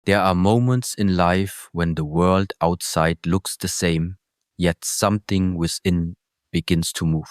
There are moments in life when the world outside looks the same, yet something within begins to move.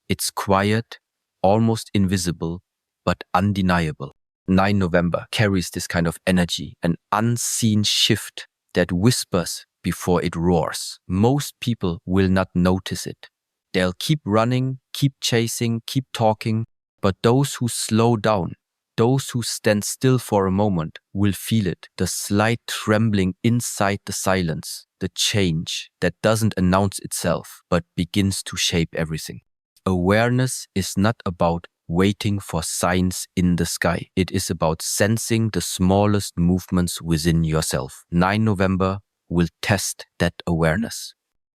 It's quiet, almost invisible, but undeniable. 9 November carries this kind of energy, an unseen shift that whispers before it roars. Most people will not notice it. They'll keep running, keep chasing, keep talking, but those who slow down, those who stand still for a moment will feel it, the slight trembling inside the silence, the change that doesn't announce itself but begins to shape everything. Awareness is not about waiting for signs in the sky. It is about sensing the smallest movements within yourself. 9 November will test that awareness.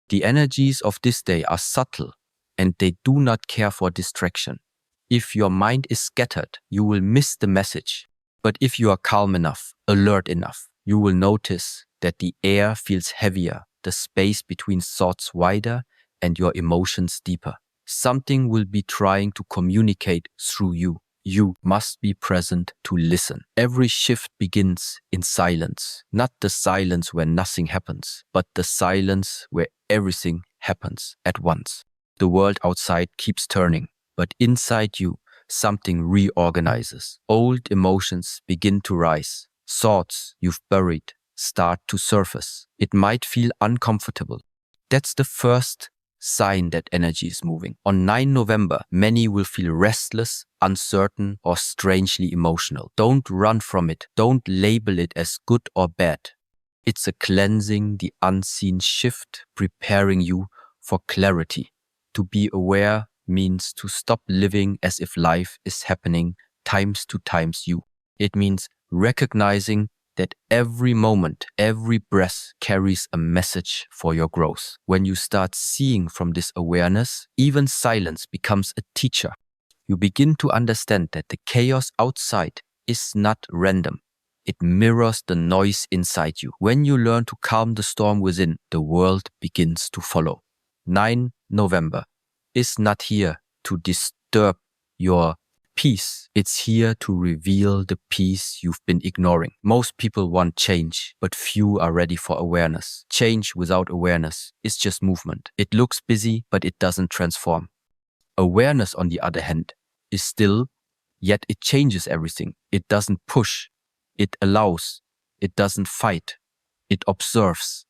The energies of this day are subtle and they do not care for distraction. If your mind is scattered, you will miss the message. But if you are calm enough, alert enough, you will notice that the air feels heavier, the space between thoughts wider, and your emotions deeper. Something will be trying to communicate through you. You must be present to listen. Every shift begins in silence, not the silence where nothing happens, but the silence where everything happens at once. The world outside keeps turning, but inside you, something reorganizes. Old emotions begin to rise. Thoughts you've buried start to surface. It might feel uncomfortable. That's the first sign that energy is moving. On 9 November, many will feel restless, uncertain, or strangely emotional. Don't run from it. Don't label it as good or bad. It's a cleansing, the unseen shift, preparing you for clarity. To be aware means to stop living as if life is happening times you. It means recognizing that every moment, every breath carries a message for your growth. When you start seeing from this awareness, even silence becomes a teacher. You begin to understand that the chaos outside is not random. It mirrors the noise inside you. When you learn to calm the storm within, the world begins to follow. 9 November is not here to disturb your peace. It's here to reveal the peace you've been ignoring. Most people want change, but few are ready for awareness. Change without awareness is just movement. It looks busy, but it doesn't transform. Awareness, on the other hand, is still, yet it changes everything. It doesn't push. It allows. It doesn't fight. It observes.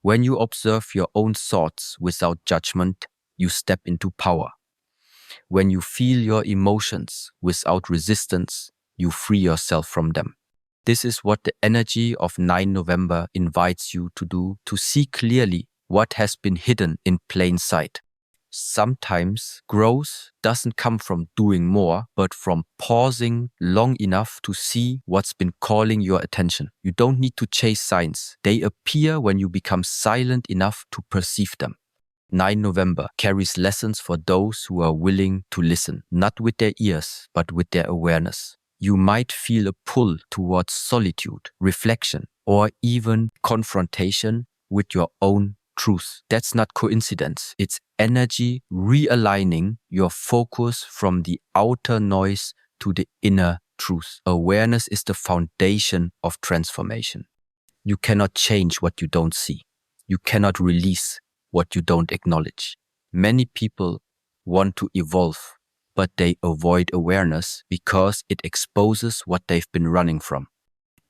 When you observe your own thoughts without judgment, you step into power. When you feel your emotions without resistance, you free yourself from them. This is what the energy of 9 November invites you to do, to see clearly what has been hidden in plain sight. Sometimes growth doesn't come from doing more, but from pausing long enough to see what's been calling your attention. You don't need to chase signs. They appear when you become silent enough to perceive them. 9 November carries lessons for those who are willing to listen, not with their ears, but with their awareness. You might feel a pull towards solitude, reflection, or even confrontation with your own truth. That's not coincidence. It's energy realigning your focus from the outer noise to the inner truth. Awareness is the foundation of transformation. You cannot change what you don't see. You cannot release what you don't acknowledge. Many people want to evolve, but they avoid awareness because it exposes what they've been running from.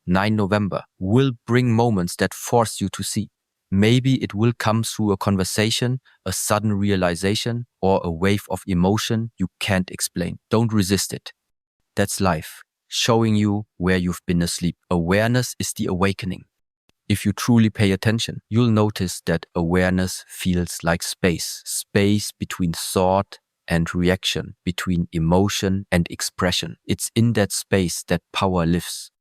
9 November will bring moments that force you to see. Maybe it will come through a conversation, a sudden realization, or a wave of emotion you can't explain. Don't resist it. That's life, showing you where you've been asleep. Awareness is the awakening. If you truly pay attention, you'll notice that awareness feels like space. Space between thought and reaction, between emotion and expression. It's in that space that power lives.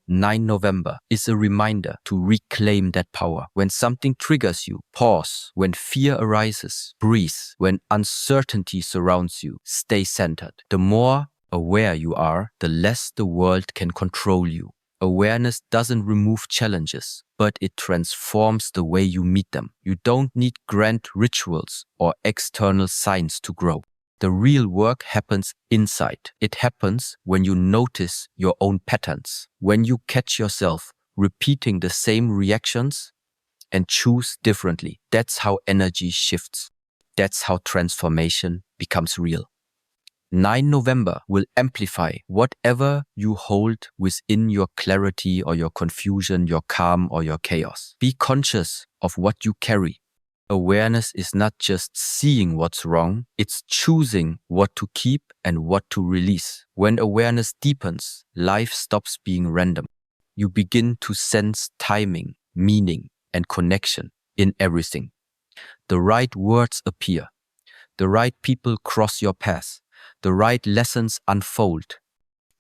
9 November is a reminder to reclaim that power. When something triggers you, pause. When fear arises, breathe. When uncertainty surrounds you, stay centered. The more aware you are, the less the world can control you. Awareness doesn't remove challenges, but it transforms the way you meet them. You don't need grand rituals or external signs to grow. The real work happens inside. It happens when you notice your own patterns, when you catch yourself repeating the same reactions, and choose differently. That's how energy shifts. That's how transformation becomes real. 9 November will amplify whatever you hold within your clarity or your confusion, your calm or your chaos. Be conscious of what you carry. Awareness is not just seeing what's wrong, it's choosing what to keep and what to release. When awareness deepens, life stops being random. You begin to sense timing, meaning, and connection in everything. The right words appear. The right people cross your path. The right lessons unfold.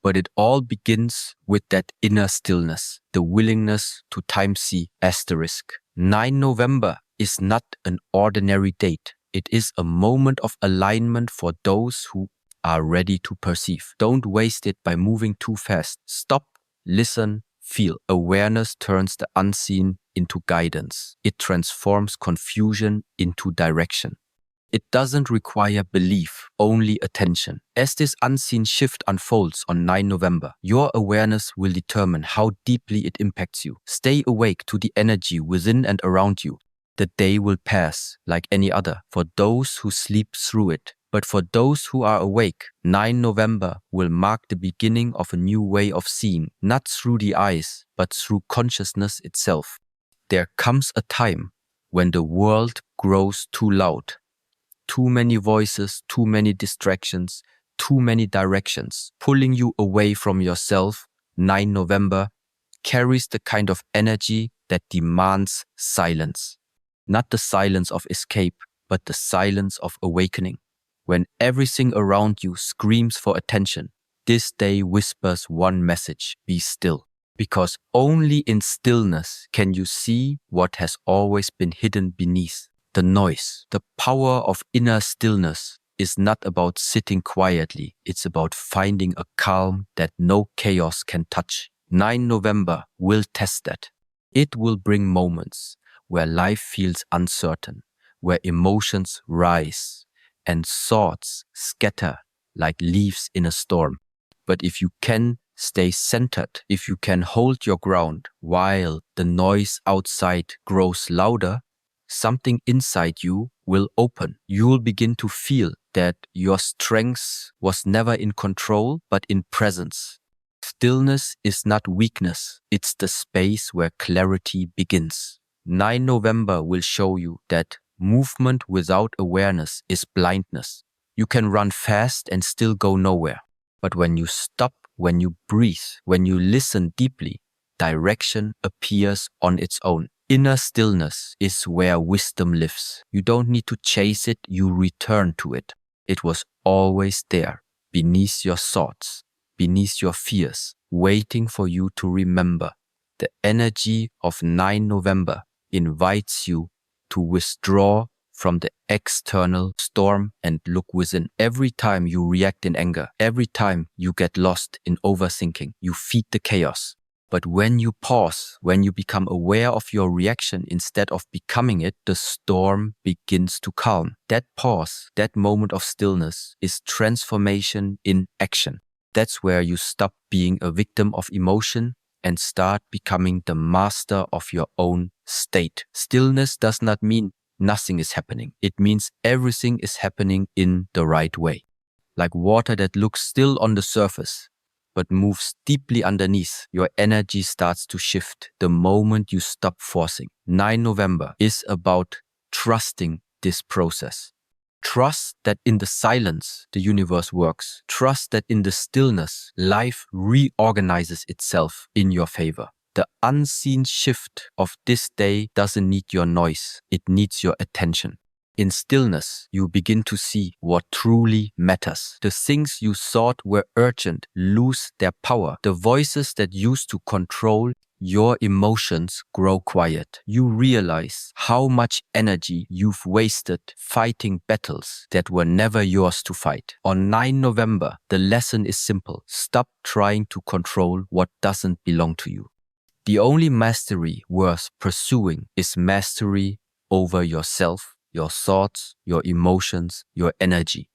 But it all begins with that inner stillness, the willingness to time see asterisk. 9 November is not an ordinary date. It is a moment of alignment for those who are ready to perceive. Don't waste it by moving too fast. Stop, listen, feel. Awareness turns the unseen into guidance. It transforms confusion into direction. It doesn't require belief, only attention. As this unseen shift unfolds on 9 November, your awareness will determine how deeply it impacts you. Stay awake to the energy within and around you. The day will pass like any other for those who sleep through it. But for those who are awake, 9 November will mark the beginning of a new way of seeing, not through the eyes, but through consciousness itself. There comes a time when the world grows too loud. Too many voices, too many distractions, too many directions, pulling you away from yourself. 9 November carries the kind of energy that demands silence. Not the silence of escape, but the silence of awakening. When everything around you screams for attention, this day whispers one message: be still. Because only in stillness can you see what has always been hidden beneath the noise. The power of inner stillness is not about sitting quietly. It's about finding a calm that no chaos can touch. 9 November will test that. It will bring moments where life feels uncertain, where emotions rise and thoughts scatter like leaves in a storm. But if you can stay centered, if you can hold your ground while the noise outside grows louder, something inside you will open. You will begin to feel that your strength was never in control, but in presence. Stillness is not weakness. It's the space where clarity begins. 9 November will show you that movement without awareness is blindness. You can run fast and still go nowhere. But when you stop, when you breathe, when you listen deeply, direction appears on its own. Inner stillness is where wisdom lives. You don't need to chase it, you return to it. It was always there, beneath your thoughts, beneath your fears, waiting for you to remember. The energy of 9 November invites you to withdraw from the external storm and look within. Every time you react in anger, every time you get lost in overthinking, you feed the chaos. But when you pause, when you become aware of your reaction instead of becoming it, the storm begins to calm. That pause, that moment of stillness is transformation in action. That's where you stop being a victim of emotion and start becoming the master of your own state. Stillness does not mean nothing is happening. It means everything is happening in the right way. Like water that looks still on the surface, but moves deeply underneath, your energy starts to shift the moment you stop forcing. 9 November is about trusting this process. Trust that in the silence, the universe works. Trust that in the stillness, life reorganizes itself in your favor. The unseen shift of this day doesn't need your noise. It needs your attention. In stillness, you begin to see what truly matters. The things you thought were urgent lose their power. The voices that used to control your emotions grow quiet. You realize how much energy you've wasted fighting battles that were never yours to fight. On 9 November, the lesson is simple. Stop trying to control what doesn't belong to you. The only mastery worth pursuing is mastery over yourself, your thoughts, your emotions, your energy.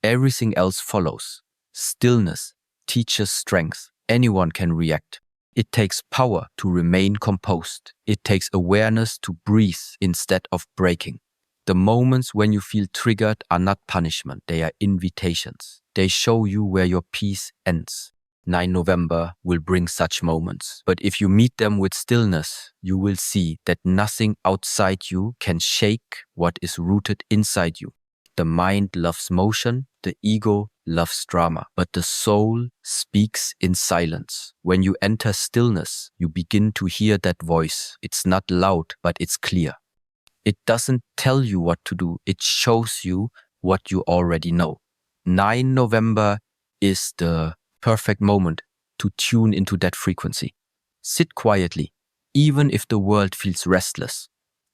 Everything else follows. Stillness teaches strength. Anyone can react. It takes power to remain composed. It takes awareness to breathe instead of breaking. The moments when you feel triggered are not punishment, they are invitations. They show you where your peace ends. 9 November will bring such moments. But if you meet them with stillness, you will see that nothing outside you can shake what is rooted inside you. The mind loves motion, the ego loves drama, but the soul speaks in silence. When you enter stillness, you begin to hear that voice. It's not loud, but it's clear. It doesn't tell you what to do. It shows you what you already know. 9 November is the perfect moment to tune into that frequency. Sit quietly, even if the world feels restless.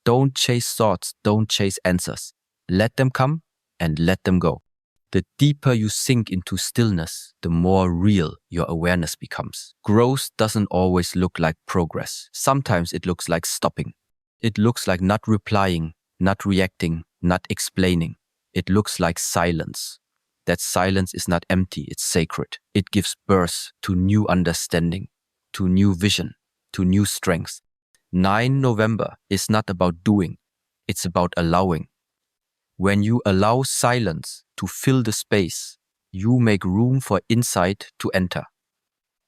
Don't chase thoughts, don't chase answers. Let them come and let them go. The deeper you sink into stillness, the more real your awareness becomes. Growth doesn't always look like progress. Sometimes it looks like stopping. It looks like not replying, not reacting, not explaining. It looks like silence. That silence is not empty, it's sacred. It gives birth to new understanding, to new vision, to new strength. 9 November is not about doing, it's about allowing. When you allow silence to fill the space, you make room for insight to enter.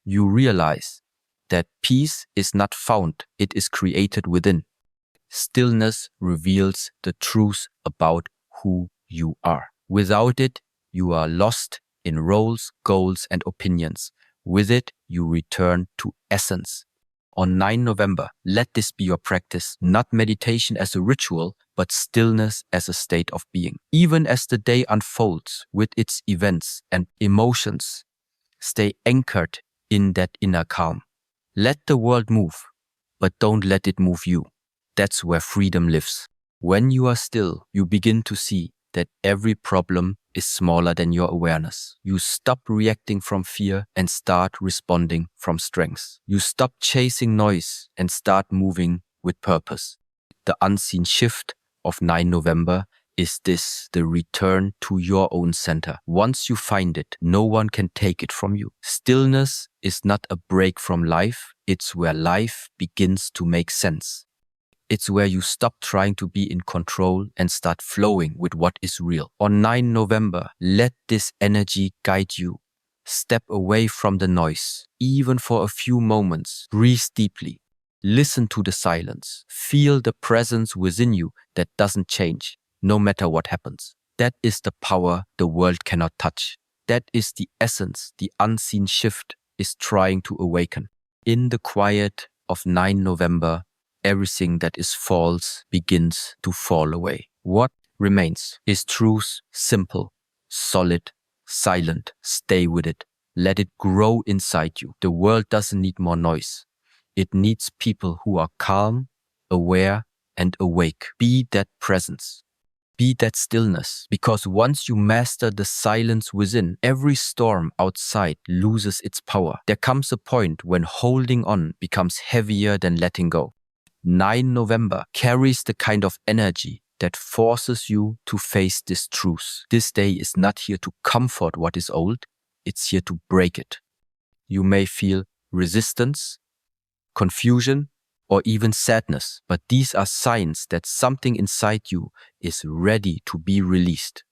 You realize that peace is not found, it is created within. Stillness reveals the truth about who you are. Without it, you are lost in roles, goals, and opinions. With it, you return to essence. On 9 November, let this be your practice, not meditation as a ritual, but stillness as a state of being. Even as the day unfolds with its events and emotions, stay anchored in that inner calm. Let the world move, but don't let it move you. That's where freedom lives. When you are still, you begin to see that every problem is smaller than your awareness. You stop reacting from fear and start responding from strength. You stop chasing noise and start moving with purpose. The unseen shift of 9 November is this, the return to your own center. Once you find it, no one can take it from you. Stillness is not a break from life, it's where life begins to make sense. It's where you stop trying to be in control and start flowing with what is real. On 9 November, let this energy guide you. Step away from the noise, even for a few moments. Breathe deeply. Listen to the silence. Feel the presence within you that doesn't change, no matter what happens. That is the power the world cannot touch. That is the essence the unseen shift is trying to awaken. In the quiet of 9 November, everything that is false begins to fall away. What remains is truth, simple, solid, silent. Stay with it. Let it grow inside you. The world doesn't need more noise. It needs people who are calm, aware, and awake. Be that presence. Be that stillness. Because once you master the silence within, every storm outside loses its power. There comes a point when holding on becomes heavier than letting go. 9 November carries the kind of energy that forces you to face this truth. This day is not here to comfort what is old, it's here to break it. You may feel resistance, confusion, or even sadness, but these are signs that something inside you is ready to be released.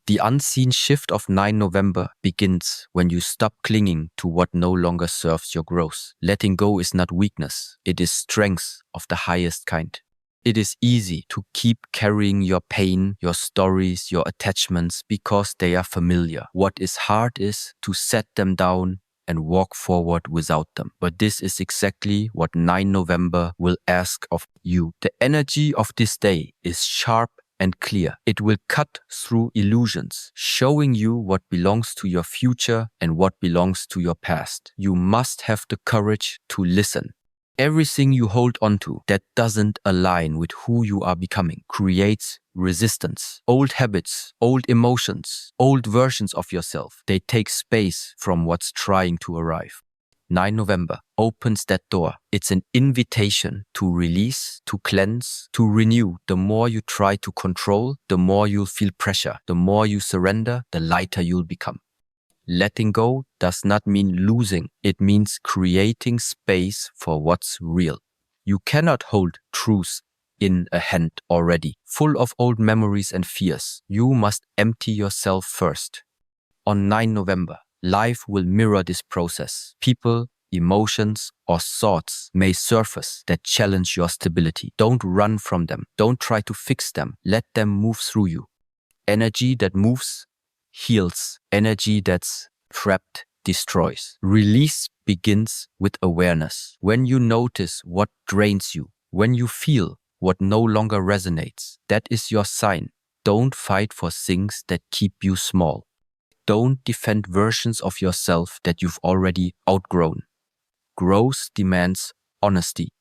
The unseen shift of 9 November begins when you stop clinging to what no longer serves your growth. Letting go is not weakness, it is strength of the highest kind. It is easy to keep carrying your pain, your stories, your attachments because they are familiar. What is hard is to set them down and walk forward without them. But this is exactly what 9 November will ask of you. The energy of this day is sharp and clear. It will cut through illusions, showing you what belongs to your future and what belongs to your past. You must have the courage to listen. Everything you hold onto that doesn't align with who you are becoming creates resistance. Old habits, old emotions, old versions of yourself, they take space from what's trying to arrive. 9 November opens that door. It's an invitation to release, to cleanse, to renew. The more you try to control, the more you'll feel pressure. The more you surrender, the lighter you'll become. Letting go does not mean losing. It means creating space for what's real. You cannot hold truth in a hand already, full of old memories and fears. You must empty yourself first. On 9 November, life will mirror this process. People, emotions, or thoughts may surface that challenge your stability. Don't run from them. Don't try to fix them. Let them move through you. Energy that moves heals. Energy that's trapped destroys. Release begins with awareness. When you notice what drains you, when you feel what no longer resonates, that is your sign. Don't fight for things that keep you small. Don't defend versions of yourself that you've already outgrown. Growth demands honesty,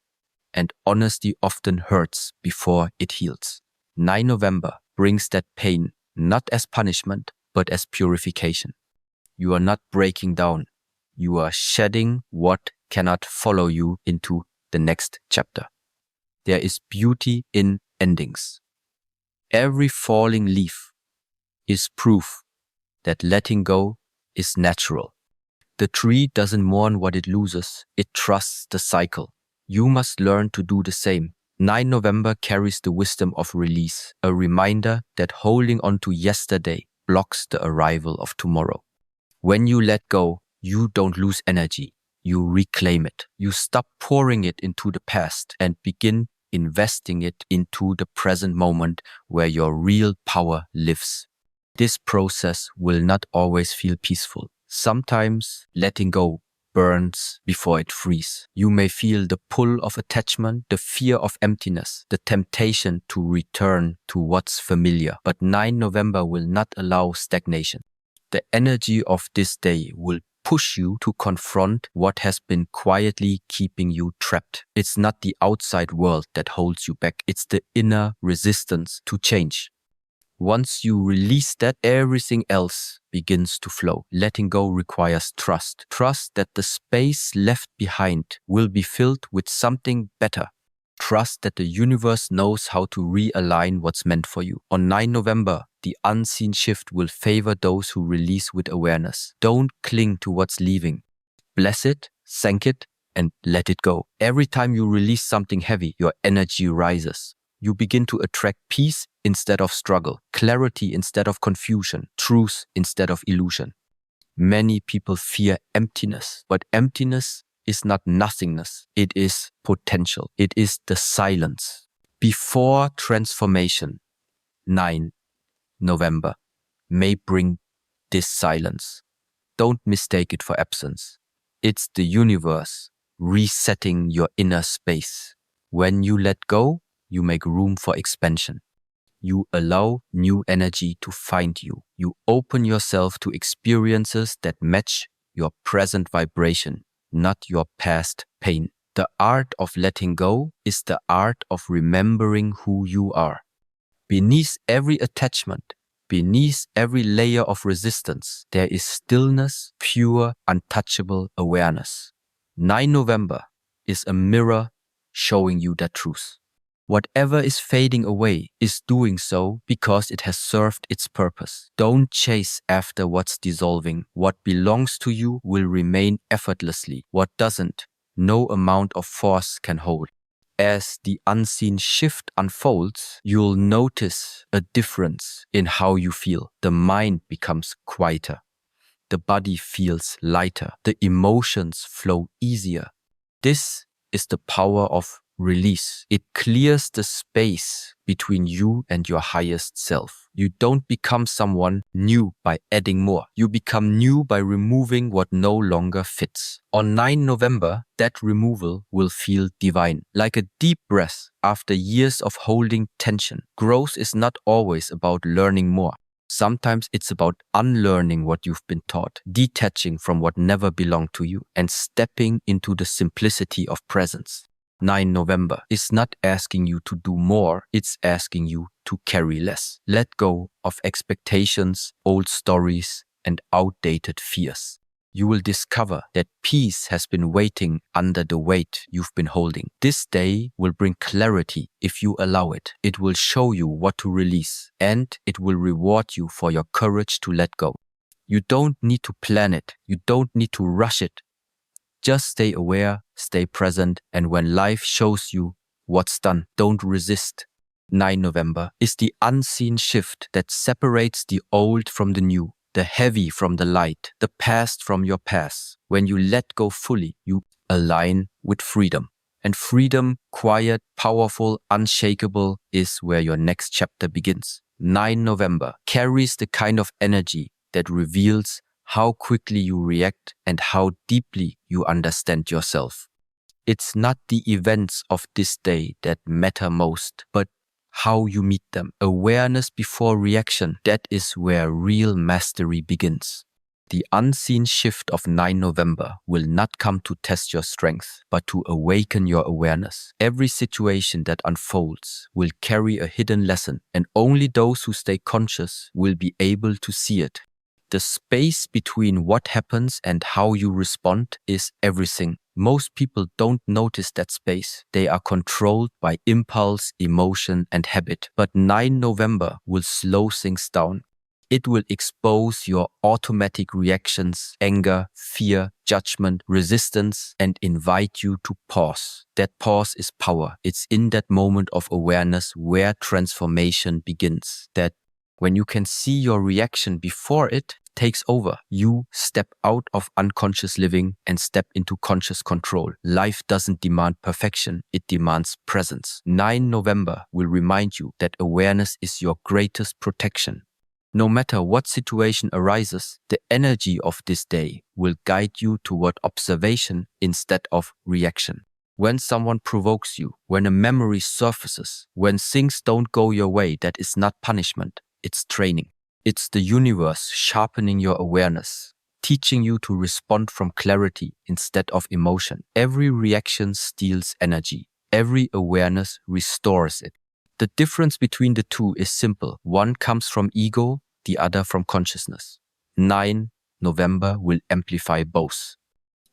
and honesty often hurts before it heals. 9 November brings that pain not as punishment, but as purification. You are not breaking down. You are shedding what cannot follow you into the next chapter. There is beauty in endings. Every falling leaf is proof that letting go is natural. The tree doesn't mourn what it loses, it trusts the cycle. You must learn to do the same. 9 November carries the wisdom of release, a reminder that holding on to yesterday blocks the arrival of tomorrow. When you let go, you don't lose energy, you reclaim it. You stop pouring it into the past and begin investing it into the present moment where your real power lives. This process will not always feel peaceful. Sometimes letting go burns before it frees. You may feel the pull of attachment, the fear of emptiness, the temptation to return to what's familiar. But 9 November will not allow stagnation. The energy of this day will push you to confront what has been quietly keeping you trapped. It's not the outside world that holds you back. It's the inner resistance to change. Once you release that, everything else begins to flow. Letting go requires trust. Trust that the space left behind will be filled with something better. Trust that the universe knows how to realign what's meant for you. On 9 November, the unseen shift will favor those who release with awareness. Don't cling to what's leaving. Bless it, thank it, and let it go. Every time you release something heavy, your energy rises. You begin to attract peace instead of struggle, clarity instead of confusion, truth instead of illusion. Many people fear emptiness, but emptiness is not nothingness. It is potential. It is the silence. Before transformation, 9 November may bring this silence. Don't mistake it for absence. It's the universe resetting your inner space. When you let go, you make room for expansion. You allow new energy to find you. You open yourself to experiences that match your present vibration, not your past pain. The art of letting go is the art of remembering who you are. Beneath every attachment, beneath every layer of resistance, there is stillness, pure, untouchable awareness. 9 November is a mirror showing you that truth. Whatever is fading away is doing so because it has served its purpose. Don't chase after what's dissolving. What belongs to you will remain effortlessly. What doesn't, no amount of force can hold. As the unseen shift unfolds, you'll notice a difference in how you feel. The mind becomes quieter. The body feels lighter. The emotions flow easier. This is the power of release. It clears the space between you and your highest self. You don't become someone new by adding more. You become new by removing what no longer fits. On 9 November, that removal will feel divine, like a deep breath after years of holding tension. Growth is not always about learning more. Sometimes it's about unlearning what you've been taught, detaching from what never belonged to you, and stepping into the simplicity of presence. 9 November is not asking you to do more, it's asking you to carry less. Let go of expectations, old stories, and outdated fears. You will discover that peace has been waiting under the weight you've been holding. This day will bring clarity if you allow it. It will show you what to release, and it will reward you for your courage to let go. You don't need to plan it. You don't need to rush it. Just stay aware, stay present, and when life shows you what's done, don't resist. 9 November is the unseen shift that separates the old from the new, the heavy from the light, the past from your past. When you let go fully, you align with freedom. And freedom, quiet, powerful, unshakable, is where your next chapter begins. 9 November carries the kind of energy that reveals how quickly you react and how deeply you understand yourself. It's not the events of this day that matter most, but how you meet them. Awareness before reaction, that is where real mastery begins. The unseen shift of 9 November will not come to test your strength, but to awaken your awareness. Every situation that unfolds will carry a hidden lesson, and only those who stay conscious will be able to see it. The space between what happens and how you respond is everything. Most people don't notice that space. They are controlled by impulse, emotion, and habit. But 9 November will slow things down. It will expose your automatic reactions, anger, fear, judgment, resistance, and invite you to pause. That pause is power. It's in that moment of awareness where transformation begins. That when you can see your reaction before it takes over, you step out of unconscious living and step into conscious control. Life doesn't demand perfection, it demands presence. 9 November will remind you that awareness is your greatest protection. No matter what situation arises, the energy of this day will guide you toward observation instead of reaction. When someone provokes you, when a memory surfaces, when things don't go your way, that is not punishment, it's training. It's the universe sharpening your awareness, teaching you to respond from clarity instead of emotion. Every reaction steals energy. Every awareness restores it. The difference between the two is simple. One comes from ego, the other from consciousness. 9 November will amplify both.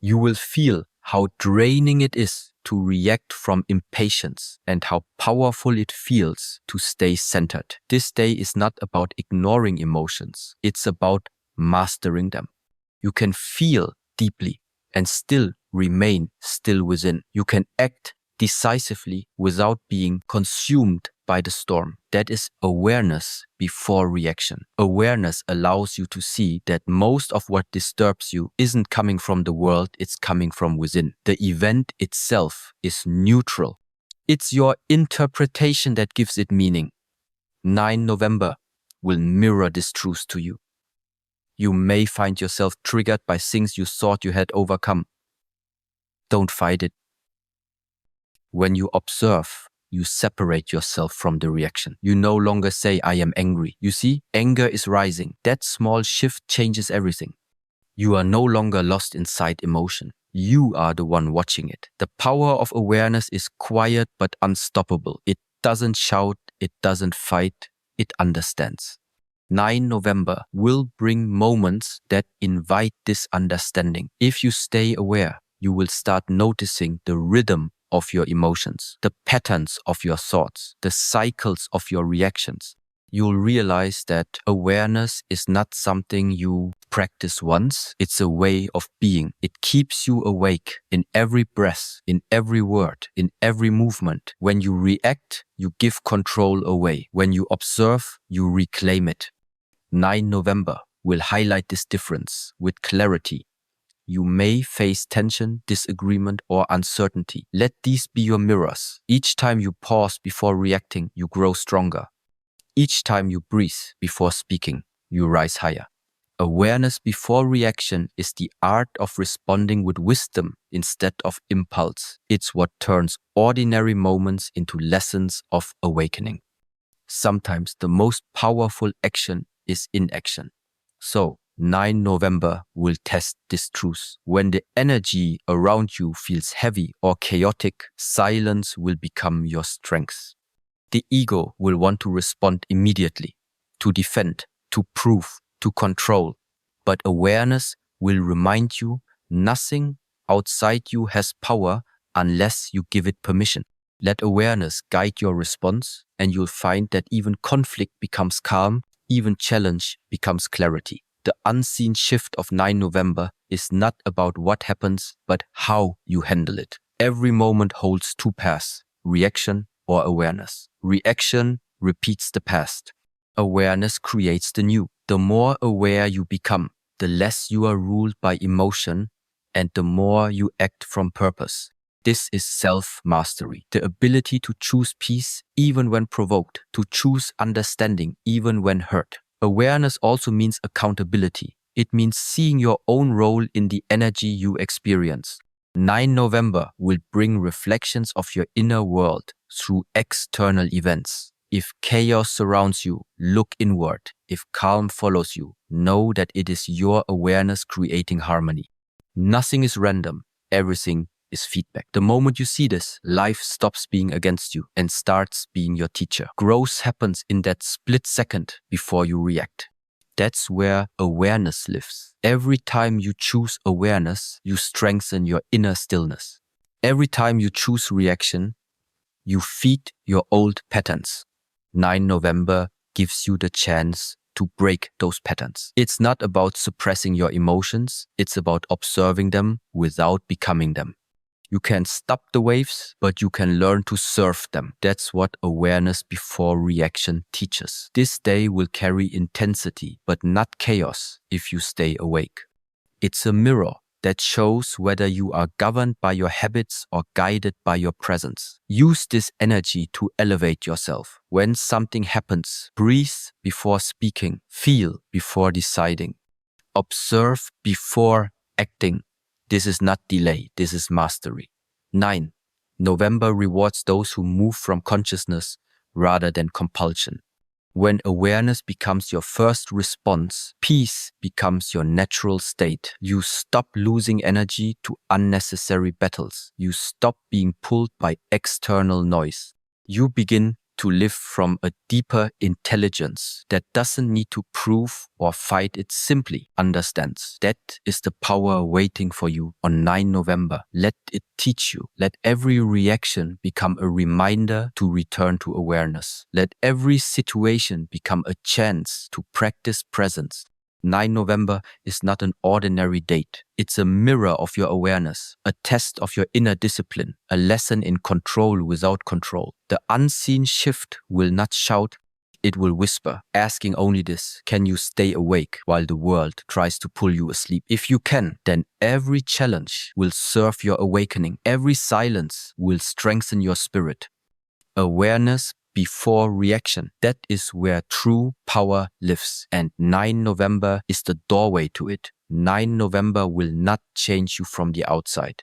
You will feel how draining it is to react from impatience and how powerful it feels to stay centered. This day is not about ignoring emotions. It's about mastering them. You can feel deeply and still remain still within. You can act decisively without being consumed by the storm. That is awareness before reaction. Awareness allows you to see that most of what disturbs you isn't coming from the world, it's coming from within. The event itself is neutral. It's your interpretation that gives it meaning. 9 November will mirror this truth to you. You may find yourself triggered by things you thought you had overcome. Don't fight it. When you observe, you separate yourself from the reaction. You no longer say, I am angry. You see, anger is rising. That small shift changes everything. You are no longer lost inside emotion. You are the one watching it. The power of awareness is quiet but unstoppable. It doesn't shout, it doesn't fight, it understands. 9 November will bring moments that invite this understanding. If you stay aware, you will start noticing the rhythm of your emotions, the patterns of your thoughts, the cycles of your reactions. You'll realize that awareness is not something you practice once, it's a way of being. It keeps you awake in every breath, in every word, in every movement. When you react, you give control away. When you observe, you reclaim it. 9 November will highlight this difference with clarity. You may face tension, disagreement, or uncertainty. Let these be your mirrors. Each time you pause before reacting, you grow stronger. Each time you breathe before speaking, you rise higher. Awareness before reaction is the art of responding with wisdom instead of impulse. It's what turns ordinary moments into lessons of awakening. Sometimes the most powerful action is inaction. So, 9 November will test this truth. When the energy around you feels heavy or chaotic, silence will become your strength. The ego will want to respond immediately, to defend, to prove, to control. But awareness will remind you nothing outside you has power unless you give it permission. Let awareness guide your response, and you'll find that even conflict becomes calm, even challenge becomes clarity. The unseen shift of 9 November is not about what happens, but how you handle it. Every moment holds two paths, reaction or awareness. Reaction repeats the past. Awareness creates the new. The more aware you become, the less you are ruled by emotion and the more you act from purpose. This is self-mastery, the ability to choose peace even when provoked, to choose understanding even when hurt. Awareness also means accountability. It means seeing your own role in the energy you experience. 9 November will bring reflections of your inner world through external events. If chaos surrounds you, look inward. If calm follows you, know that it is your awareness creating harmony. Nothing is random. Everything is feedback. The moment you see this, life stops being against you and starts being your teacher. Growth happens in that split second before you react. That's where awareness lives. Every time you choose awareness, you strengthen your inner stillness. Every time you choose reaction, you feed your old patterns. 9 November gives you the chance to break those patterns. It's not about suppressing your emotions. It's about observing them without becoming them. You can stop the waves, but you can learn to surf them. That's what awareness before reaction teaches. This day will carry intensity, but not chaos if you stay awake. It's a mirror that shows whether you are governed by your habits or guided by your presence. Use this energy to elevate yourself. When something happens, breathe before speaking, feel before deciding, observe before acting. This is not delay, this is mastery. 9. November rewards those who move from consciousness rather than compulsion. When awareness becomes your first response, peace becomes your natural state. You stop losing energy to unnecessary battles. You stop being pulled by external noise. You begin to live from a deeper intelligence that doesn't need to prove or fight, it simply understands. That is the power waiting for you on 9 November. Let it teach you. Let every reaction become a reminder to return to awareness. Let every situation become a chance to practice presence. 9 November is not an ordinary date. It's a mirror of your awareness, a test of your inner discipline, a lesson in control without control. The unseen shift will not shout, it will whisper, asking only this: can you stay awake while the world tries to pull you asleep? If you can, then every challenge will serve your awakening. Every silence will strengthen your spirit. Awareness before reaction. That is where true power lives. And 9 November is the doorway to it. 9 November will not change you from the outside.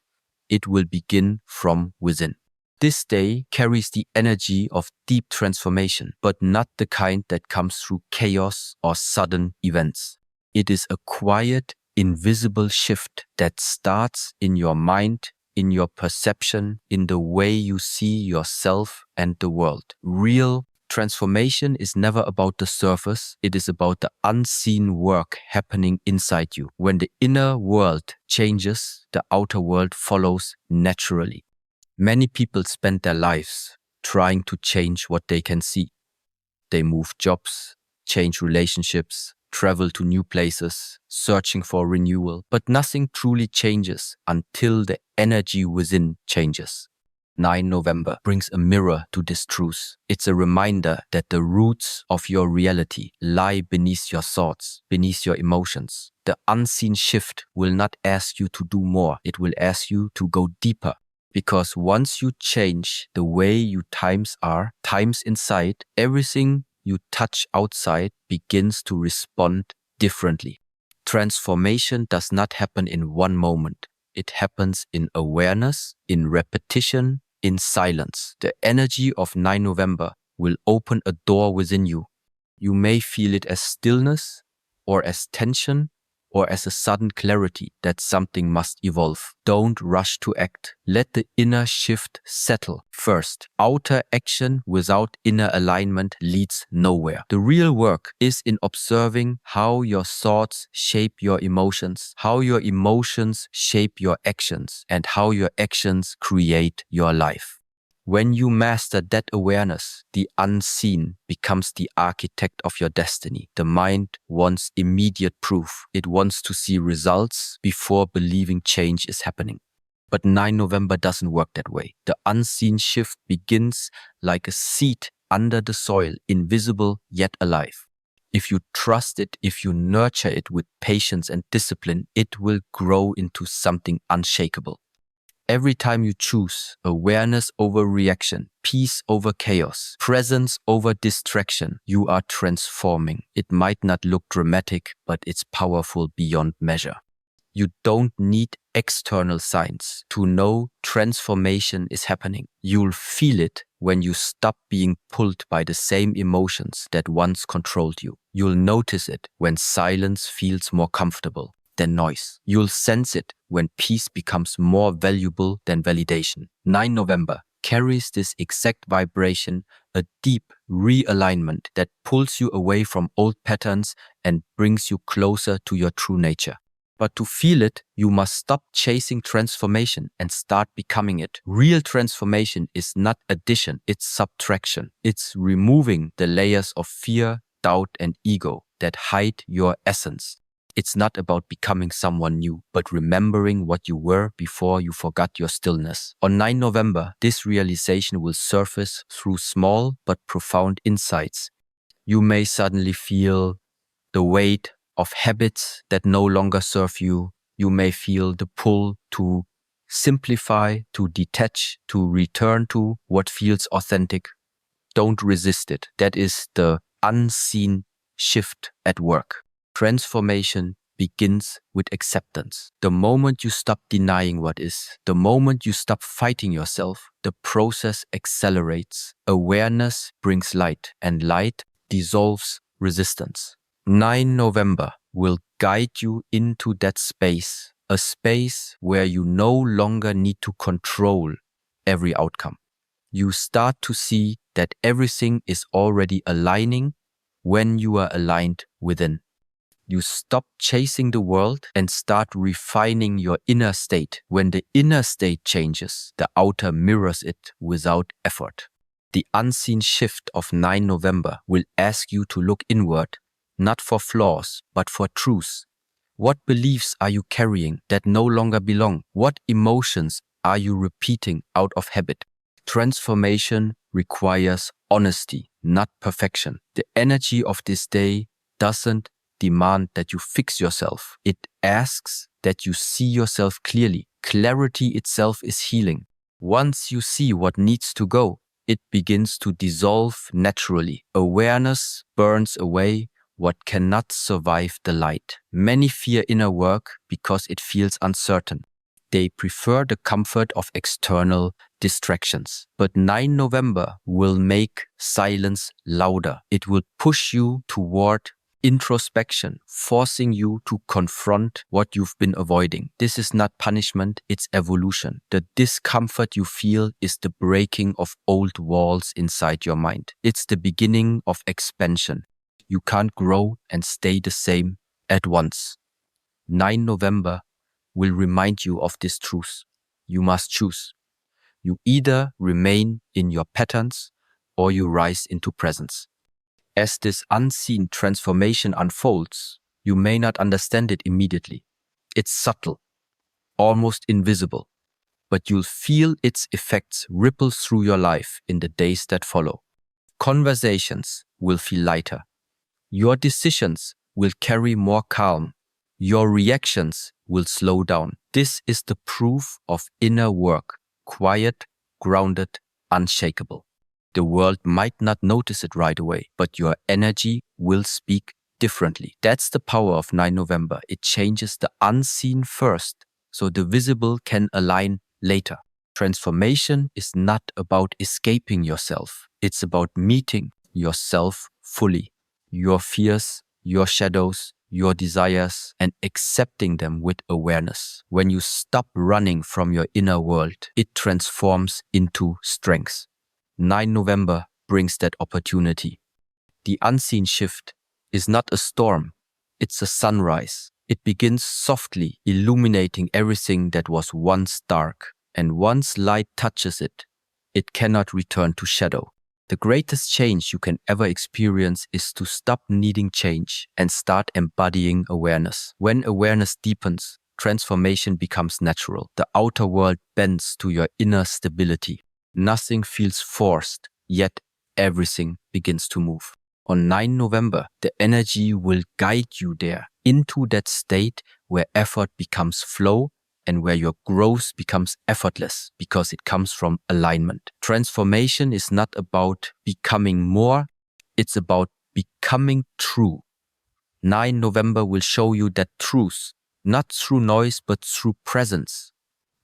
It will begin from within. This day carries the energy of deep transformation, but not the kind that comes through chaos or sudden events. It is a quiet, invisible shift that starts in your mind, in your perception, in the way you see yourself and the world. Real transformation is never about the surface. It is about the unseen work happening inside you. When the inner world changes, the outer world follows naturally. Many people spend their lives trying to change what they can see. They move jobs, change relationships, travel to new places, searching for renewal. But nothing truly changes until the energy within changes. 9 November brings a mirror to this truth. It's a reminder that the roots of your reality lie beneath your thoughts, beneath your emotions. The unseen shift will not ask you to do more. It will ask you to go deeper. Because once you change the way your times inside, everything you touch outside begins to respond differently. Transformation does not happen in one moment. It happens in awareness, in repetition, in silence. The energy of 9 November will open a door within you. You may feel it as stillness or as tension or as a sudden clarity that something must evolve. Don't rush to act. Let the inner shift settle first. Outer action without inner alignment leads nowhere. The real work is in observing how your thoughts shape your emotions, how your emotions shape your actions, and how your actions create your life. When you master that awareness, the unseen becomes the architect of your destiny. The mind wants immediate proof. It wants to see results before believing change is happening. But 9 November doesn't work that way. The unseen shift begins like a seed under the soil, invisible yet alive. If you trust it, if you nurture it with patience and discipline, it will grow into something unshakable. Every time you choose awareness over reaction, peace over chaos, presence over distraction, you are transforming. It might not look dramatic, but it's powerful beyond measure. You don't need external signs to know transformation is happening. You'll feel it when you stop being pulled by the same emotions that once controlled you. You'll notice it when silence feels more comfortable than noise. You'll sense it when peace becomes more valuable than validation. 9 November carries this exact vibration, a deep realignment that pulls you away from old patterns and brings you closer to your true nature. But to feel it, you must stop chasing transformation and start becoming it. Real transformation is not addition, it's subtraction. It's removing the layers of fear, doubt, and ego that hide your essence. It's not about becoming someone new, but remembering what you were before you forgot your stillness. On 9 November, this realization will surface through small but profound insights. You may suddenly feel the weight of habits that no longer serve you. You may feel the pull to simplify, to detach, to return to what feels authentic. Don't resist it. That is the unseen shift at work. Transformation begins with acceptance. The moment you stop denying what is, the moment you stop fighting yourself, the process accelerates. Awareness brings light, and light dissolves resistance. 9 November will guide you into that space, a space where you no longer need to control every outcome. You start to see that everything is already aligning when you are aligned within. You stop chasing the world and start refining your inner state. When the inner state changes, the outer mirrors it without effort. The unseen shift of 9 November will ask you to look inward, not for flaws, but for truths. What beliefs are you carrying that no longer belong? What emotions are you repeating out of habit? Transformation requires honesty, not perfection. The energy of this day doesn't demand that you fix yourself. It asks that you see yourself clearly. Clarity itself is healing. Once you see what needs to go, it begins to dissolve naturally. Awareness burns away what cannot survive the light. Many fear inner work because it feels uncertain. They prefer the comfort of external distractions. But 9 November will make silence louder. It will push you toward introspection, forcing you to confront what you've been avoiding. This is not punishment, it's evolution. The discomfort you feel is the breaking of old walls inside your mind. It's the beginning of expansion. You can't grow and stay the same at once. 9 November will remind you of this truth. You must choose. You either remain in your patterns or you rise into presence. As this unseen transformation unfolds, you may not understand it immediately. It's subtle, almost invisible, but you'll feel its effects ripple through your life in the days that follow. Conversations will feel lighter. Your decisions will carry more calm. Your reactions will slow down. This is the proof of inner work, quiet, grounded, unshakable. The world might not notice it right away, but your energy will speak differently. That's the power of 9 November. It changes the unseen first, so the visible can align later. Transformation is not about escaping yourself. It's about meeting yourself fully. Your fears, your shadows, your desires, and accepting them with awareness. When you stop running from your inner world, it transforms into strength. 9 November brings that opportunity. The unseen shift is not a storm, it's a sunrise. It begins softly, illuminating everything that was once dark. And once light touches it, it cannot return to shadow. The greatest change you can ever experience is to stop needing change and start embodying awareness. When awareness deepens, transformation becomes natural. The outer world bends to your inner stability. Nothing feels forced, yet everything begins to move. On 9 November, the energy will guide you there, into that state where effort becomes flow and where your growth becomes effortless because it comes from alignment. Transformation is not about becoming more, it's about becoming true. 9 November will show you that truth, not through noise but through presence.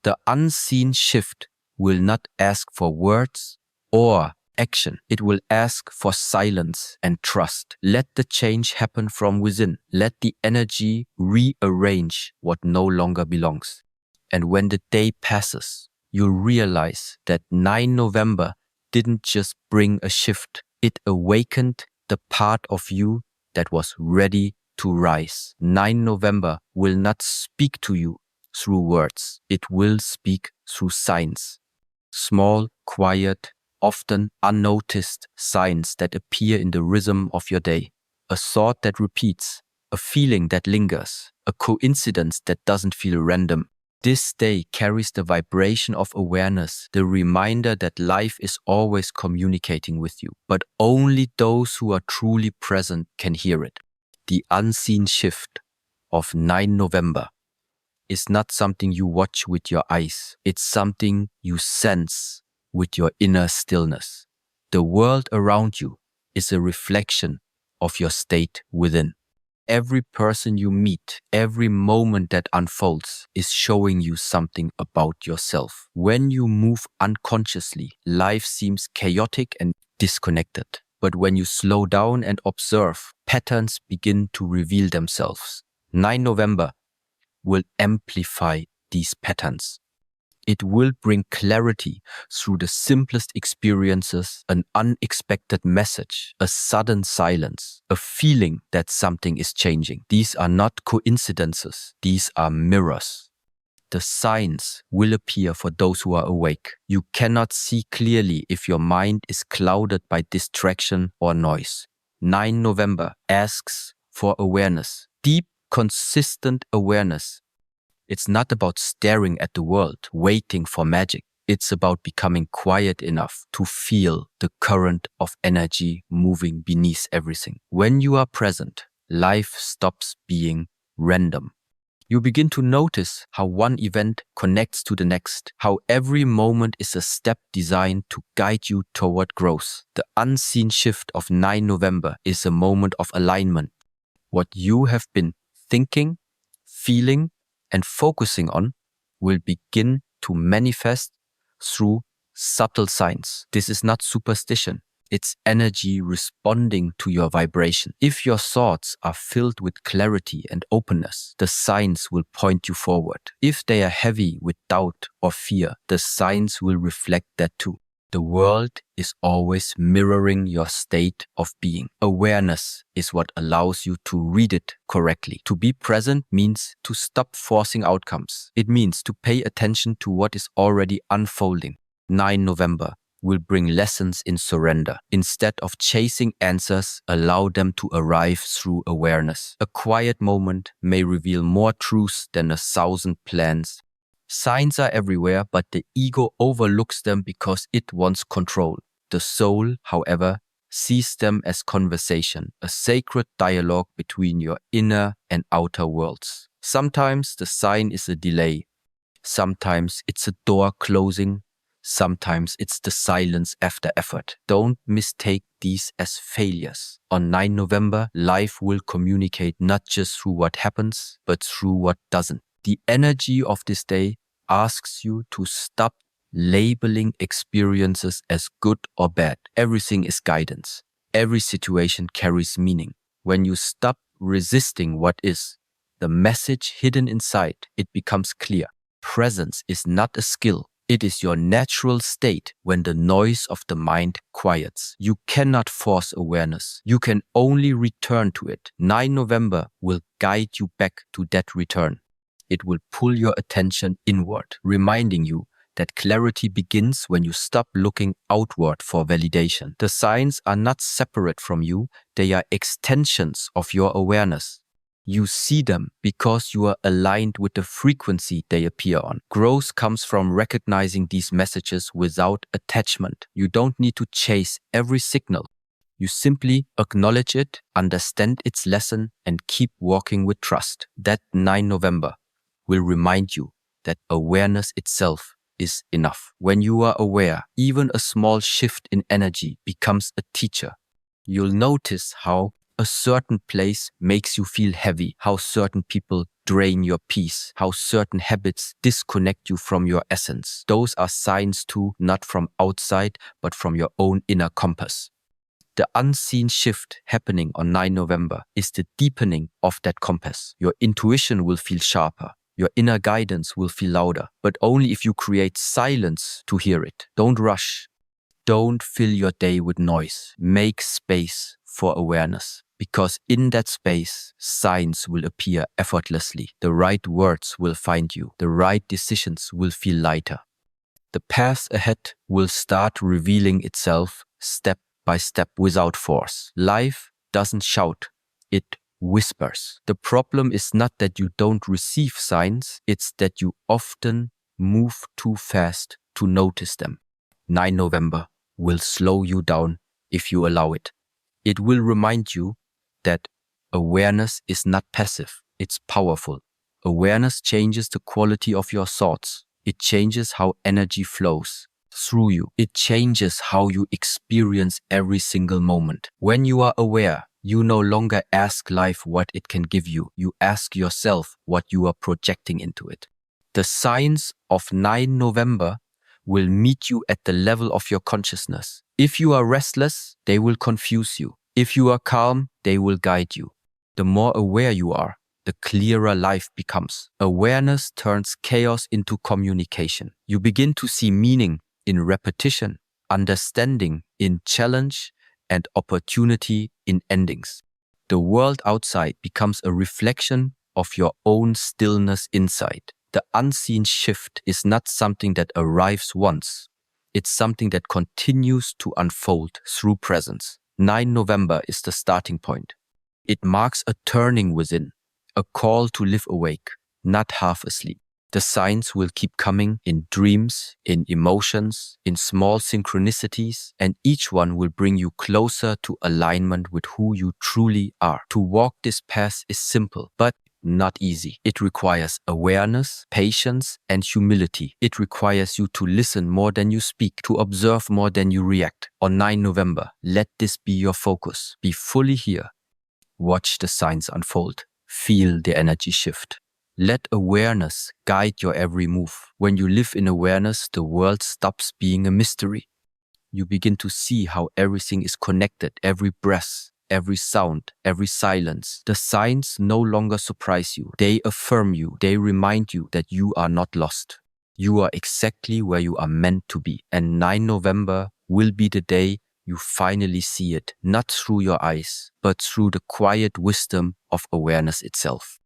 The unseen shift will not ask for words or action. It will ask for silence and trust. Let the change happen from within. Let the energy rearrange what no longer belongs. And when the day passes, you realize that 9 November didn't just bring a shift. It awakened the part of you that was ready to rise. 9 November will not speak to you through words. It will speak through signs. Small, quiet, often unnoticed signs that appear in the rhythm of your day. A thought that repeats, a feeling that lingers, a coincidence that doesn't feel random. This day carries the vibration of awareness, the reminder that life is always communicating with you, but only those who are truly present can hear it. The unseen shift of 9 November is not something you watch with your eyes. It's something you sense with your inner stillness. The world around you is a reflection of your state within. Every person you meet, every moment that unfolds is showing you something about yourself. When you move unconsciously, life seems chaotic and disconnected. But when you slow down and observe, patterns begin to reveal themselves. 9 November will amplify these patterns. It will bring clarity through the simplest experiences, an unexpected message, a sudden silence, a feeling that something is changing. These are not coincidences. These are mirrors. The signs will appear for those who are awake. You cannot see clearly if your mind is clouded by distraction or noise. 9 November asks for awareness, deep, consistent awareness. It's not about staring at the world, waiting for magic. It's about becoming quiet enough to feel the current of energy moving beneath everything. When you are present, life stops being random. You begin to notice how one event connects to the next, how every moment is a step designed to guide you toward growth. The unseen shift of 9 November is a moment of alignment. What you have been thinking, feeling, and focusing on will begin to manifest through subtle signs. This is not superstition. It's energy responding to your vibration. If your thoughts are filled with clarity and openness, the signs will point you forward. If they are heavy with doubt or fear, the signs will reflect that too. The world is always mirroring your state of being. Awareness is what allows you to read it correctly. To be present means to stop forcing outcomes. It means to pay attention to what is already unfolding. 9 November will bring lessons in surrender. Instead of chasing answers, allow them to arrive through awareness. A quiet moment may reveal more truth than 1,000 plans. Signs are everywhere, but the ego overlooks them because it wants control. The soul, however, sees them as conversation, a sacred dialogue between your inner and outer worlds. Sometimes the sign is a delay. Sometimes it's a door closing. Sometimes it's the silence after effort. Don't mistake these as failures. On 9 November, life will communicate not just through what happens, but through what doesn't. The energy of this day asks you to stop labeling experiences as good or bad. Everything is guidance. Every situation carries meaning. When you stop resisting what is, the message hidden inside, it becomes clear. Presence is not a skill. It is your natural state when the noise of the mind quiets. You cannot force awareness. You can only return to it. 9 November will guide you back to that return. It will pull your attention inward, reminding you That clarity begins when you stop looking outward for validation. The signs are not separate from you, they are extensions of your awareness. You see them because you are aligned with the frequency they appear on. Growth comes from recognizing these messages without attachment. You don't need to chase every signal. You simply acknowledge it, understand its lesson, and keep walking with trust. That 9 November will remind you that awareness itself is enough. When you are aware, even a small shift in energy becomes a teacher. You'll notice how a certain place makes you feel heavy, how certain people drain your peace, how certain habits disconnect you from your essence. Those are signs too, not from outside, but from your own inner compass. The unseen shift happening on 9 November is the deepening of that compass. Your intuition will feel sharper. Your inner guidance will feel louder, but only if you create silence to hear it. Don't rush. Don't fill your day with noise. Make space for awareness, because in that space, signs will appear effortlessly. The right words will find you. The right decisions will feel lighter. The path ahead will start revealing itself step by step without force. Life doesn't shout, it whispers. The problem is not that you don't receive signs, it's that you often move too fast to notice them. 9 November will slow you down if you allow it. It will remind you that awareness is not passive, it's powerful. Awareness changes the quality of your thoughts. It changes how energy flows through you. It changes how you experience every single moment. When you are aware, you no longer ask life what it can give you. You ask yourself what you are projecting into it. The signs of 9 November will meet you at the level of your consciousness. If you are restless, they will confuse you. If you are calm, they will guide you. The more aware you are, the clearer life becomes. Awareness turns chaos into communication. You begin to see meaning in repetition, understanding in challenge, and opportunity in endings. The world outside becomes a reflection of your own stillness inside. The unseen shift is not something that arrives once. It's something that continues to unfold through presence. 9 November is the starting point. It marks a turning within, a call to live awake, not half asleep. The signs will keep coming in dreams, in emotions, in small synchronicities, and each one will bring you closer to alignment with who you truly are. To walk this path is simple, but not easy. It requires awareness, patience, and humility. It requires you to listen more than you speak, to observe more than you react. On 9 November, let this be your focus. Be fully here. Watch the signs unfold. Feel the energy shift. Let awareness guide your every move. When you live in awareness, the world stops being a mystery. You begin to see how everything is connected, every breath, every sound, every silence. The signs no longer surprise you. They affirm you. They remind you that you are not lost. You are exactly where you are meant to be. And 9 November will be the day you finally see it, not through your eyes, but through the quiet wisdom of awareness itself.